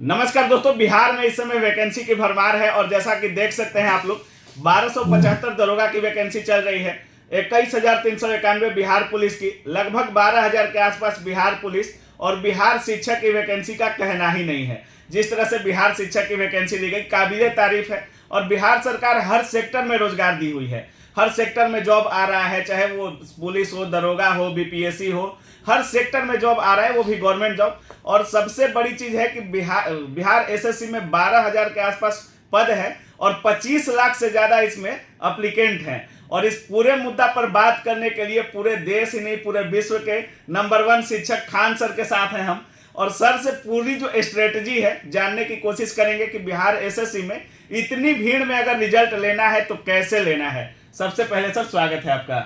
नमस्कार दोस्तों, बिहार में इस समय वैकेंसी की भरमार है और जैसा कि देख सकते हैं आप लोग 1275 दरोगा की वैकेंसी चल रही है। 21,391 बिहार पुलिस की, लगभग 12,000 के आसपास बिहार पुलिस और बिहार शिक्षक की वैकेंसी का कहना ही नहीं है। जिस तरह से बिहार शिक्षक की वैकेंसी दी गई काबिले तारीफ है और बिहार सरकार हर सेक्टर में रोजगार दी हुई है। हर सेक्टर में जॉब आ रहा है, चाहे वो पुलिस हो, दरोगा हो, बीपीएससी हो, हर सेक्टर में जॉब आ रहा है, वो भी गवर्नमेंट जॉब। और सबसे बड़ी चीज है कि बिहार एसएससी में 12,000 के आसपास पद है और 25 लाख से ज्यादा इसमें अप्लीकेंट हैं। और इस पूरे मुद्दा पर बात करने के लिए पूरे देश ही नहीं पूरे विश्व के नंबर 1 शिक्षक खान सर के साथ हैं हम, और सर से पूरी जो स्ट्रेटजी है जानने की कोशिश करेंगे कि बिहार एसएससी में इतनी भीड़ में अगर रिजल्ट लेना है तो कैसे लेना है। सबसे पहले सर स्वागत है आपका।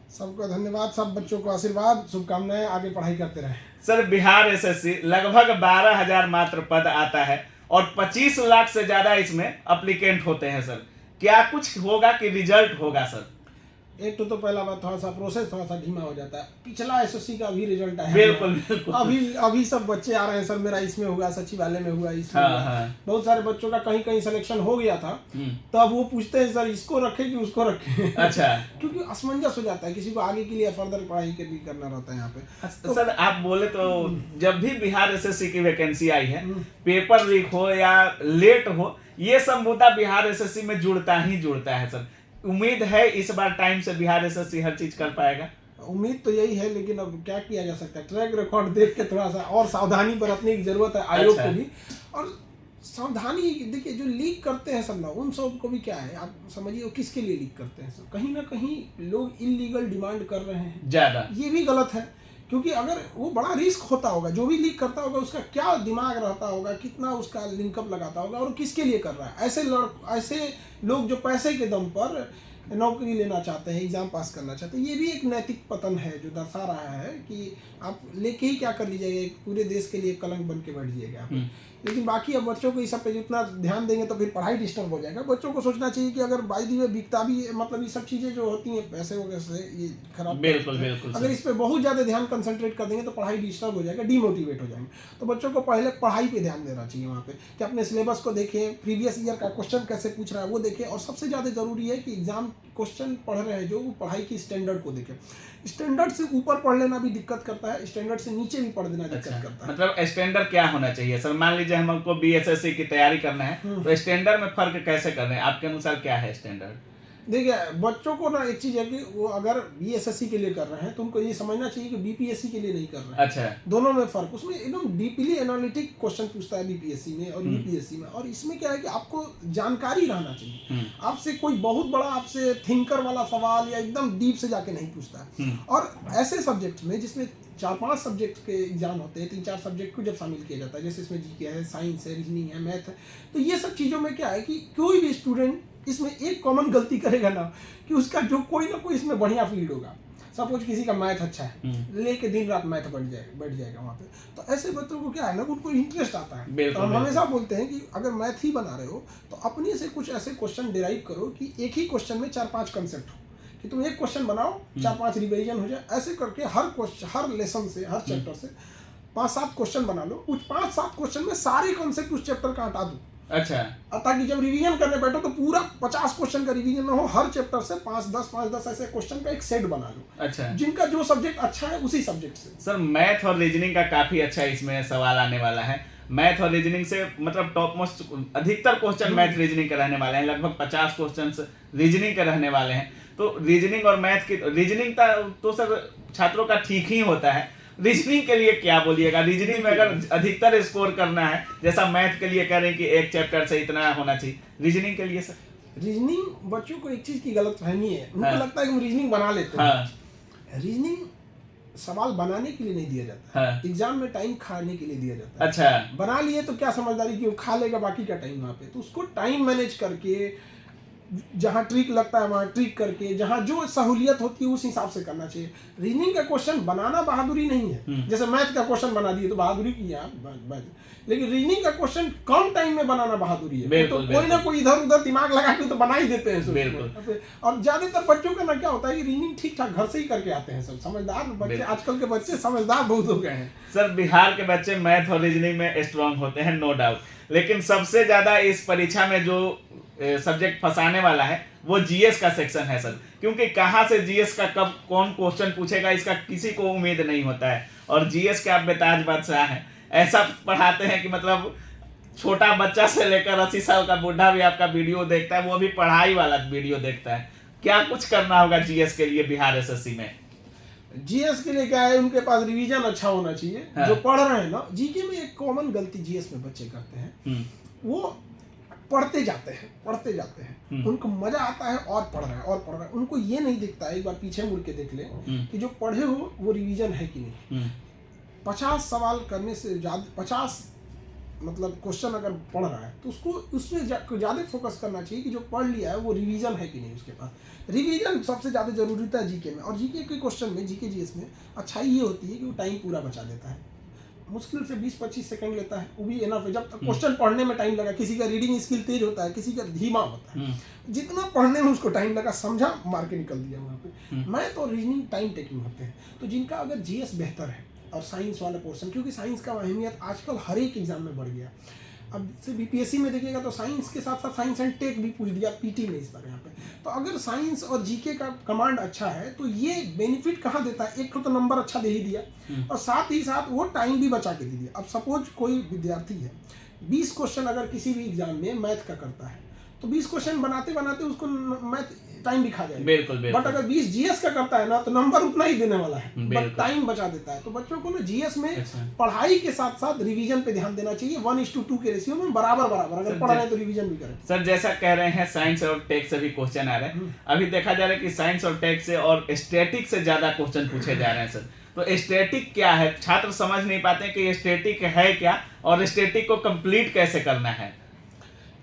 सबको धन्यवाद, सब बच्चों को आशीर्वाद, शुभकामनाएं, आगे पढ़ाई करते रहें। सर, बिहार एसएससी लगभग 12,000 मात्र पद आता है और 25 लाख से ज्यादा इसमें अप्लीकेंट होते हैं। सर, क्या कुछ होगा कि रिजल्ट होगा? सर, एक तो पहला बात, थोड़ा सा प्रोसेस थोड़ा सा धीमा हो जाता है। पिछला एसएससी का भी रिजल्ट आया, बिल्कुल। अभी सब बच्चे आ रहे हैं, सर मेरा इसमें हुआ, सचिवालय में हुआ, इसमें हाँ, हुआ। हाँ। बहुत सारे बच्चों का कहीं कहीं सिलेक्शन हो गया था, तो अब वो पूछते हैं सर इसको रखे कि उसको रखे। अच्छा। क्योंकि असमंजस हो जाता है, किसी को आगे के लिए फर्दर पढ़ाई के भी करना रहता है यहाँ पे। तो सर आप बोले तो जब भी बिहार एसएससी की वैकेंसी आई है, पेपर लीक हो या लेट हो, ये सब मुद्दा बिहार एसएससी में जुड़ता ही जुड़ता है। सर, उम्मीद है इस बार टाइम से बिहार एसएससी हर चीज कर पाएगा? उम्मीद तो यही है, लेकिन अब क्या किया जा सकता है, ट्रैक रिकॉर्ड देख के थोड़ा सा और सावधानी बरतने की जरूरत है आयोग को भी। और सावधानी देखिए, जो लीक करते हैं सब ना, उन सब को भी क्या है, आप समझिए वो किसके लिए लीक करते हैं। सब कहीं ना कहीं लोग इलीगल डिमांड कर रहे हैं ज्यादा, ये भी गलत है। क्योंकि अगर वो बड़ा रिस्क होता होगा, जो भी लीक करता होगा उसका क्या दिमाग रहता होगा, कितना उसका लिंकअप लगाता होगा और किसके लिए कर रहा है। ऐसे लोग जो पैसे के दम पर नौकरी लेना चाहते हैं, एग्जाम पास करना चाहते हैं, ये भी एक नैतिक पतन है जो दर्शा रहा है कि आप लेके ही क्या कर लीजिएगा, एक पूरे देश के लिए कलंक बन के बैठ जाइएगा आप। लेकिन बाकी अब बच्चों को इस सब पे जितना ध्यान देंगे तो फिर पढ़ाई डिस्टर्ब हो जाएगा। बच्चों को सोचना चाहिए कि अगर बाई दी में बिकता भी, मतलब ये सब चीज़ें जो होती हैं पैसे वगैरह से, ये खराब, बिल्कुल बिल्कुल। अगर इस पे बहुत ज़्यादा ध्यान कंसंट्रेट कर देंगे तो पढ़ाई डिस्टर्ब हो जाएगा, डिमोटिवेट हो जाएंगे। तो बच्चों को पहले पढ़ाई पे ध्यान देना चाहिए वहाँ पे, कि अपने सिलेबस को देखें, प्रीवियस ईयर का क्वेश्चन कैसे पूछ रहा है वो देखें, और सबसे ज़्यादा जरूरी है कि एग्जाम क्वेश्चन पढ़ रहे हैं जो, वो पढ़ाई की स्टैंडर्ड को देखें। स्टैंडर्ड से ऊपर पढ़ लेना भी दिक्कत करता है, स्टैंडर्ड से नीचे भी पढ़ देना दिक्कत करता है। मतलब स्टैंडर्ड क्या होना चाहिए सर? मान लीजिए हमको बीएसएससी की तैयारी करना है, तो स्टैंडर्ड में फर्क कैसे कर रहे हैं आपके अनुसार, क्या है स्टैंडर्ड? देखिए, बच्चों को ना एक चीज़ है कि वो अगर बीएसएससी के लिए कर रहे हैं तो उनको ये समझना चाहिए कि बीपीएससी के लिए नहीं कर रहे हैं। अच्छा। दोनों में फर्क, उसमें एकदम डीपली एनालिटिक क्वेश्चन पूछता है बीपीएससी में और यूपीएससी में। और इसमें क्या है कि आपको जानकारी रहना चाहिए, आपसे कोई बहुत बड़ा आपसे थिंकर वाला सवाल या एकदम डीप से जाके नहीं पूछता है। और ऐसे सब्जेक्ट में जिसमें 4-5 सब्जेक्ट के एग्जाम होते हैं, 3-4 सब्जेक्ट को जब शामिल किया जाता है, जैसे इसमें जीके है, साइंस है, रीजनिंग है, मैथ है, तो ये सब चीज़ों में क्या है कि कोई भी स्टूडेंट इसमें एक कॉमन गलती करेगा ना, कि उसका जो कोई ना कोई इसमें बढ़िया फील्ड होगा। सपोज किसी का मैथ अच्छा है, लेके दिन रात मैथ बैठ जाएगा वहाँ पे, तो ऐसे बच्चों को क्या है ना, उनको इंटरेस्ट आता है। तो हम हमेशा बोलते हैं कि अगर मैथ ही बना रहे हो तो अपने से कुछ ऐसे क्वेश्चन डिराइव करो कि एक ही क्वेश्चन में 4-5 कंसेप्ट हो, कि तुम एक क्वेश्चन बनाओ, 4-5 रिवीजन हो जाए। ऐसे करके हर लेसन से, हर चैप्टर से 5-7 क्वेश्चन बना लो, उस 5-7 क्वेश्चन में सारे कॉन्सेप्ट उस चैप्टर का हटा दो। अच्छा। ताकि जब रिवीजन करने बैठो तो पूरा 50 क्वेश्चन का रिवीजन ना हो, हर चैप्टर से 5-10 ऐसे क्वेश्चन का एक सेट बना लो। अच्छा। जिनका जो सब्जेक्ट अच्छा है उसी सब्जेक्ट से। सर, मैथ और रीजनिंग का काफी अच्छा इसमें सवाल आने वाला है। मैथ और रीजनिंग से मतलब टॉप मोस्ट अधिकतर क्वेश्चन मैथ रीजनिंग के रहने वाले हैं, लगभग 50 क्वेश्चन रीजनिंग के रहने वाले हैं। तो रीजनिंग और मैथ की, रीजनिंग का तो सर छात्रों का ठीक ही होता है, रीजनिंग के लिए क्या बोलिएगा? रीजनिंग में अगर अधिकतर स्कोर करना है, जैसा मैथ के लिए कह रहे हैं कि एक चैप्टर से इतना होना चाहिए, रीजनिंग के लिए सर? रीजनिंग बच्चों को एक चीज की गलतफहमी है, उनको लगता है कि हम रीजनिंग बना लेते हैं। रीजनिंग सवाल बनाने के लिए नहीं दिया जाता है, एग्जाम में टाइम खाने के लिए दिया जाता है। अच्छा। बना लिए तो क्या समझदारी कि वो खा लेगा बाकी का टाइम वहाँ पे, तो उसको टाइम मैनेज करके जहाँ ट्रिक लगता है वहाँ ट्रिक करके, जहाँ जो सहूलियत होती है उस हिसाब से करना चाहिए। रीजनिंग का क्वेश्चन बनाना बहादुरी नहीं है, जैसे मैथ का क्वेश्चन बना दिए तो बहादुरी की है आप, लेकिन रीजनिंग का क्वेश्चन कम टाइम में बनाना बहादुरी है। तो कोई ना कोई इधर उधर दिमाग लगा के तो बना ही देते हैं। और ज्यादातर बच्चों का ना क्या होता है कि रीजनिंग ठीक ठाक घर से ही करके आते हैं सब, समझदार बच्चे, आजकल के बच्चे समझदार बहुत हो गए हैं। सर बिहार के बच्चे मैथ और रीजनिंग में स्ट्रांग होते हैं, नो डाउट, लेकिन सबसे ज्यादा इस परीक्षा में जो सब्जेक्ट फंसाने वाला है वो जीएस का सेक्शन है सर, क्योंकि कहाँ से जीएस का कब कौन क्वेश्चन पूछेगा इसका किसी को उम्मीद नहीं होता है। और जीएस के आप बेताज बादशाह हैं, ऐसा पढ़ाते हैं कि मतलब छोटा बच्चा से लेकर 80 साल का बूढ़ा भी आपका वीडियो देखता है, वो भी पढ़ाई वाला वीडियो देखता है। क्या कुछ करना होगा जीएस के लिए बिहार एसएससी में? जीएस के लिए क्या है, उनके पास रिवीजन अच्छा होना चाहिए। हाँ। जो पढ़ रहे हैं ना, जीके में एक कॉमन गलती जीएस में बच्चे करते हैं, वो पढ़ते जाते हैं, उनको मजा आता है और पढ़ रहे हैं, उनको ये नहीं दिखता है, एक बार पीछे मुड़ के देख ले कि जो पढ़े हो वो रिवीजन है कि नहीं। 50 सवाल करने से ज्यादा, 50 मतलब क्वेश्चन अगर पढ़ रहा है तो उसको उसमें ज़्यादा फोकस करना चाहिए कि जो पढ़ लिया है वो रिवीजन है कि नहीं उसके पास। रिवीजन सबसे ज़्यादा जरूरी होता है जीके में, और जीके के क्वेश्चन में, जीके जीएस में अच्छाई ये होती है कि वो टाइम पूरा बचा देता है। मुश्किल से 20-25 सेकंड लेता है, वो भी एनफ है। जब तक क्वेश्चन पढ़ने में टाइम लगा, किसी का रीडिंग स्किल तेज होता है, किसी का धीमा होता है, जितना पढ़ने में उसको टाइम लगा समझा, मार के निकल दिया वहाँ पे। मैथ और रीजनिंग टाइम टेकिंग होते हैं, तो जिनका अगर जीएस बेहतर है और साइंस वाला पोर्शन, क्योंकि साइंस का अहमियत आजकल हर एक एग्जाम में बढ़ गया। अब से बीपीएससी में देखिएगा तो साइंस के साथ साथ साइंस एंड टेक भी पूछ दिया पीटी में इस बार यहाँ पे। तो अगर साइंस और जीके का कमांड अच्छा है तो ये बेनिफिट कहाँ देता है, एक तो नंबर अच्छा दे ही दिया और साथ ही साथ वो टाइम भी बचा के दे दिया। अब सपोज कोई विद्यार्थी है 20 क्वेश्चन अगर किसी भी एग्जाम में मैथ का करता है तो 20 क्वेश्चन बनाते बनाते उसको मैथ टाइम भी खा जाएगा। बिल्कुल। बट अगर 20 जीएस का करता है ना तो नंबर उतना ही देने वाला है, बट टाइम बचा देता है। तो बच्चों को ना जीएस में पढ़ाई के साथ साथ रिवीजन पे ध्यान देना चाहिए, 1:2 के रेशियो में बराबर अगर पढ़ रहे हैं तो रिवीजन भी करें। सर जैसा कह रहे हैं साइंस और टेक से भी क्वेश्चन आ रहे हैं, अभी देखा जा रहा है कि साइंस और टेक से और स्टैटिक से ज्यादा क्वेश्चन पूछे जा रहे हैं सर। तो स्टैटिक क्या है, छात्र समझ नहीं पाते हैं कि स्टैटिक है क्या और स्टैटिक को कंप्लीट कैसे करना है।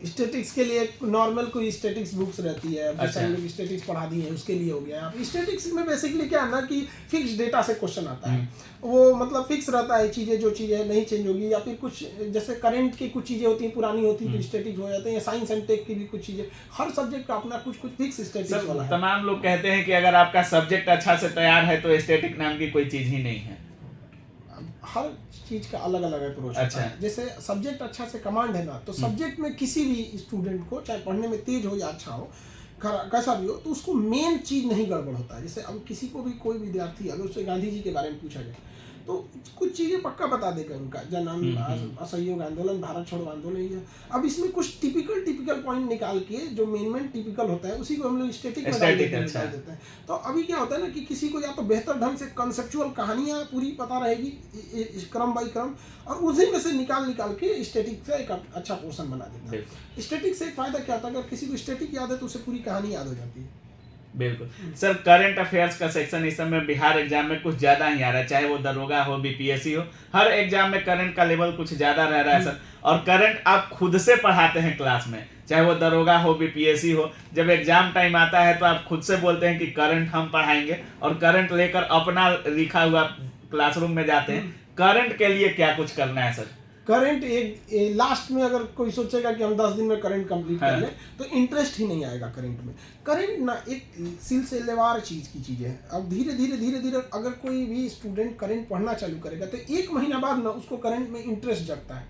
स्टैटिक्स के लिए नॉर्मल कोई स्टैटिक्स बुक्स रहती है, जैसे हम लोग स्टैटिक्स पढ़ा दी है उसके लिए हो गया। स्टैटिक्स में बेसिकली क्या है ना कि फिक्स डेटा से क्वेश्चन आता है, वो मतलब फिक्स रहता है, चीज़ें जो चीज़ें नहीं चेंज होगी, या फिर कुछ जैसे करंट की कुछ चीज़ें होती हैं पुरानी होती है तो स्टैटिक हो जाते हैं, या साइंस एंड टेक की भी कुछ चीज़ें, हर सब्जेक्ट का अपना कुछ फिक्स स्टैटिक्स वाला है। तमाम लोग कहते हैं कि अगर आपका सब्जेक्ट अच्छा से तैयार है तो स्टैटिक नाम की कोई चीज़ ही नहीं है। हर चीज का अलग अलग अप्रोच होता है। जैसे सब्जेक्ट अच्छा से कमांड है ना, तो सब्जेक्ट में किसी भी स्टूडेंट को चाहे पढ़ने में तेज हो या अच्छा हो, कैसा भी हो, तो उसको मेन चीज नहीं गड़बड़ होता है। जैसे अब किसी को भी कोई विद्यार्थी अगर उससे गांधी जी के बारे में पूछा जाए तो कुछ चीज़ें पक्का बता देगा, उनका जन असहयोग आंदोलन, भारत छोड़ो आंदोलन ये। अब इसमें कुछ टिपिकल पॉइंट निकाल के जो मेन टिपिकल होता है उसी को हम लोग स्टैटिक में डाल देते हैं। तो अभी क्या होता है ना कि किसी को या तो बेहतर ढंग से कंसेप्चुअल कहानियाँ पूरी पता रहेगी क्रम बाई क्रम, और उसी में से निकाल के स्टैटिक से एक अच्छा पोर्शन बना देता है। स्टैटिक से एक फायदा क्या होता है, अगर किसी को स्टैटिक याद है तो उसे पूरी कहानी याद हो जाती है। बिल्कुल सर, करंट अफेयर्स का सेक्शन इस समय बिहार एग्जाम में कुछ ज्यादा ही आ रहा है, चाहे वो दरोगा हो, बीपीएससी हो, हर एग्जाम में करंट का लेवल कुछ ज्यादा रह रहा है सर। और करंट आप खुद से पढ़ाते हैं क्लास में, चाहे वो दरोगा हो, बीपीएससी हो, जब एग्जाम टाइम आता है तो आप खुद से बोलते हैं कि करंट हम पढ़ाएंगे और करंट लेकर अपना लिखा हुआ क्लासरूम में जाते हैं। करंट के लिए क्या कुछ करना है सर? करंट एक लास्ट में अगर कोई सोचेगा कि हम 10 दिन में करंट कंप्लीट कर लें तो इंटरेस्ट ही नहीं आएगा करंट में। करंट ना एक सिलसिलेवार चीज़ की चीज़ है। अब धीरे धीरे अगर कोई भी स्टूडेंट करंट पढ़ना चालू करेगा तो 1 महीना बाद ना उसको करंट में इंटरेस्ट जगता है।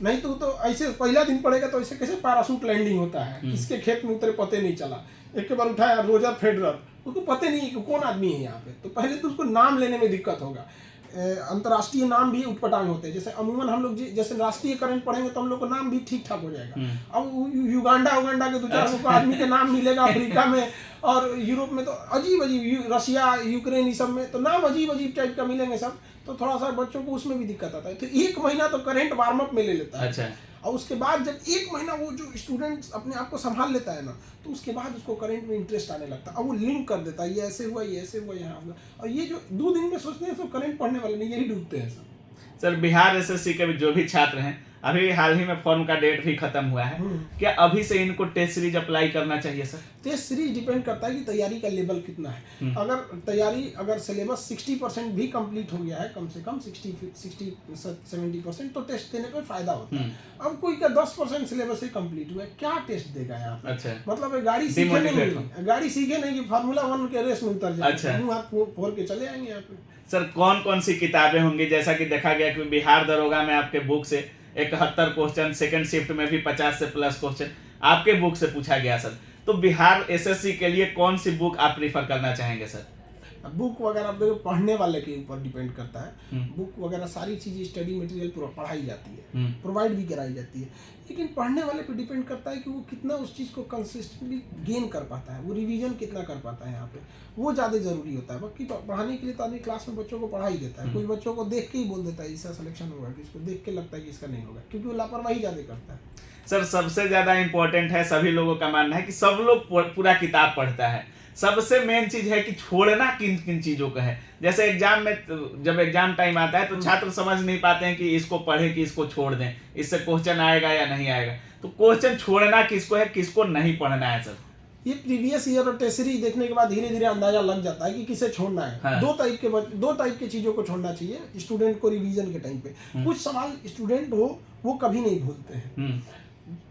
नहीं तो ऐसे पहला दिन पढ़ेगा तो ऐसे कैसे पैराशूट लैंडिंग होता है, किसके खेत में उतरे पते नहीं चला, एक के बार उठाया रोजर फेडरर, उसको पता नहीं कि कौन आदमी है यहाँ पे, तो पहले तो उसको नाम लेने में दिक्कत होगा। अंतर्राष्ट्रीय नाम भी उटपटांग होते हैं। जैसे अमूमन हम लोग जैसे राष्ट्रीय करंट पढ़ेंगे तो हम लोग को नाम भी ठीक ठाक हो जाएगा। अब युगांडा के 2-4 आदमी के नाम मिलेगा अफ्रीका में, और यूरोप में तो अजीब रशिया, यूक्रेन, इस सब में तो नाम अजीब टाइप का मिलेंगे सब, तो थोड़ा सा बच्चों को उसमें भी दिक्कत आता है। तो 1 महीना तो करंट वार्म अप में ले लेता है। अच्छा। और उसके बाद जब 1 महीना वो जो स्टूडेंट अपने आप को संभाल लेता है ना, तो उसके बाद उसको करंट में इंटरेस्ट आने लगता है। अब वो लिंक कर देता है, ये ऐसे हुआ, यहाँ हुआ। और ये जो 2 दिन में सोचते हैं सब करंट पढ़ने वाले नहीं, यही डूबते हैं सब। सर बिहार एसएससी के जो भी छात्र हैं, अभी हाल ही में फॉर्म का डेट भी खत्म हुआ है, क्या अभी से इनको टेस्ट सीरीज अप्लाई करना चाहिए सर? टेस्ट सीरीज डिपेंड करता है कि तैयारी का लेवल कितना है। अगर सिलेबस 60% भी कंप्लीट हो गया है, कम से कम 60-70%, तो टेस्ट देने पे फायदा होता है। अब कोई का 10% सिलेबस ही कंप्लीट हुआ है, क्या टेस्ट देगा यहाँ पे? अच्छा। मतलब गाड़ी सीखे नहीं कि फार्मूला 1 के रेस में उतर जाए। अच्छा। मुंह हाथ फोड़ के चले आएंगे यहाँ पे। सर कौन कौन सी किताबें होंगी? जैसा कि देखा गया कि बिहार दरोगा में आपके बुक से 71 क्वेश्चन, सेकंड शिफ्ट में भी 50 से प्लस क्वेश्चन आपके बुक से पूछा गया सर। तो बिहार एसएससी के लिए कौन सी बुक आप प्रीफर करना चाहेंगे सर? बुक वगैरह आप देखो पढ़ने वाले के ऊपर डिपेंड करता है। बुक वगैरह सारी चीज़ें स्टडी मटेरियल पढ़ाई जाती है, प्रोवाइड भी कराई जाती है, लेकिन पढ़ने वाले पे डिपेंड करता है कि वो कितना उस चीज़ को कंसिस्टेंटली गेन कर पाता है, वो रिवीजन कितना कर पाता है। यहाँ पे वो ज़्यादा ज़रूरी होता है। बाकी पढ़ाने के लिए तो आदमी क्लास में बच्चों को पढ़ा ही देता है। कुछ बच्चों को देख के ही बोल देता है इसका सिलेक्शन होगा, कि इसको देख के लगता है कि इसका नहीं होगा, क्योंकि वो लापरवाही ज़्यादा करता है। सर सबसे ज़्यादा इम्पोर्टेंट है, सभी लोगों का मानना है कि सब लोग पूरा किताब पढ़ता है। सबसे मेन चीज है कि छोड़ना किन किन चीजों का है। जैसे एग्जाम में जब एग्जाम टाइम आता है तो छात्र समझ नहीं पाते हैं कि इसको पढ़े कि इसको छोड़ दें, इससे क्वेश्चन आएगा या नहीं आएगा। तो क्वेश्चन छोड़ना किसको है, किसको नहीं पढ़ना है सर? ये प्रीवियस ईयर और टेस्ट सीरीज देखने के बाद धीरे धीरे अंदाजा लग जाता है कि किसे छोड़ना है। हाँ। दो टाइप के चीजों को छोड़ना चाहिए स्टूडेंट को रिवीजन के टाइम पे। कुछ सवाल स्टूडेंट वो कभी नहीं भूलते हैं,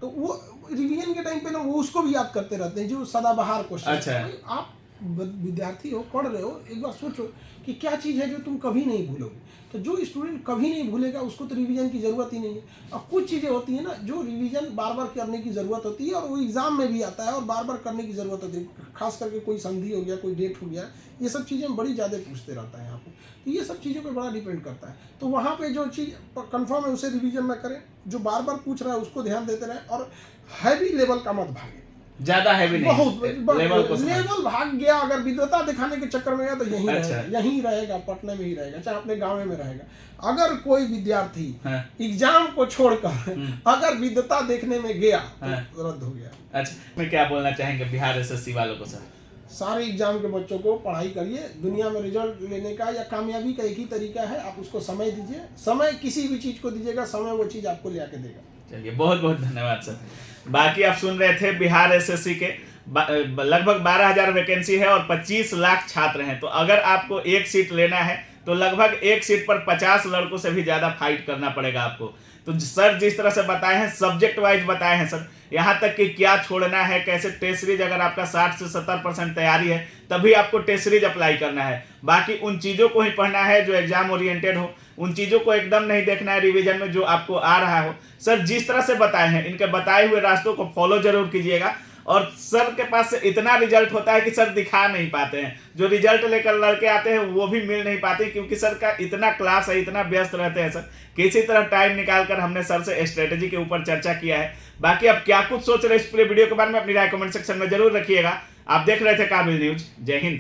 तो वो रिवीजन के टाइम पे ना वो उसको भी याद करते रहते हैं, जो सदाबहार क्वेश्चन। अच्छा। आप विद्यार्थी हो, पढ़ रहे हो, एक बार सोचो कि क्या चीज़ है जो तुम कभी नहीं भूलोगे। तो जो स्टूडेंट कभी नहीं भूलेगा उसको तो रिवीजन की ज़रूरत ही नहीं है। अब कुछ चीज़ें होती हैं ना जो रिवीजन बार बार करने की ज़रूरत होती है, और वो एग्ज़ाम में भी आता है और बार बार करने की ज़रूरत होती है। खास करके कोई संधि हो गया, कोई डेट हो गया, ये सब चीज़ें बड़ी ज़्यादा पूछते रहता है यहाँ पे। तो ये सब चीज़ों पे बड़ा डिपेंड करता है। तो वहाँ पे जो चीज़ कंफर्म है उसे रिवीजन ना करें, जो बार बार पूछ रहा है उसको ध्यान देते रहें, और हैवी लेवल का मत भागे। ज्यादा हैवी नहीं, बहुत लेवल भाग गया अगर विद्वता दिखाने के चक्कर में गया तो यहीं रहेगा, यहीं रहेगा, पटना में ही रहेगा, चाहे अपने गाँव में रहेगा। अगर कोई विद्यार्थी एग्जाम को छोड़कर अगर विद्वता देखने में गया तो रद्द हो गया। अच्छा, मैं क्या बोलना चाहेंगे बिहार एसएससी वालों को सर? सारे एग्जाम के बच्चों को पढ़ाई करिए। दुनिया में रिजल्ट लेने का या कामयाबी का एक ही तरीका है, आप उसको समय दीजिए। समय किसी भी चीज को दीजिएगा, समय वो चीज आपको ले आके देगा। चलिए, बहुत बहुत धन्यवाद सर। बाकी आप सुन रहे थे बिहार एसएससी के लगभग 12,000 वैकेंसी है और 25 लाख छात्र हैं। तो अगर आपको एक सीट लेना है तो लगभग एक सीट पर 50 लड़कों से भी ज्यादा फाइट करना पड़ेगा आपको। तो सर जिस तरह से बताए हैं, सब्जेक्ट वाइज बताए हैं सर, यहाँ तक कि क्या छोड़ना है, कैसे टेस्ट सीरीज, अगर आपका 60 से 70% तैयारी है तभी आपको टेस्ट सीरीज अप्लाई करना है। बाकी उन चीज़ों को ही पढ़ना है जो एग्जाम ओरिएंटेड हो, उन चीज़ों को एकदम नहीं देखना है रिवीजन में जो आपको आ रहा हो। सर जिस तरह से बताए हैं, इनके बताए हुए रास्तों को फॉलो जरूर कीजिएगा। और सर के पास से इतना रिजल्ट होता है कि सर दिखा नहीं पाते हैं, जो रिजल्ट लेकर लड़के आते हैं वो भी मिल नहीं पाते, क्योंकि सर का इतना क्लास है, इतना व्यस्त रहते हैं सर। किसी तरह टाइम निकालकर हमने सर से स्ट्रेटेजी के ऊपर चर्चा किया है। बाकी आप क्या कुछ सोच रहे हैं इस पूरे वीडियो के बारे में, अपनी राय कमेंट सेक्शन में जरूर रखिएगा। आप देख रहे थे काबिल न्यूज। जय हिंद।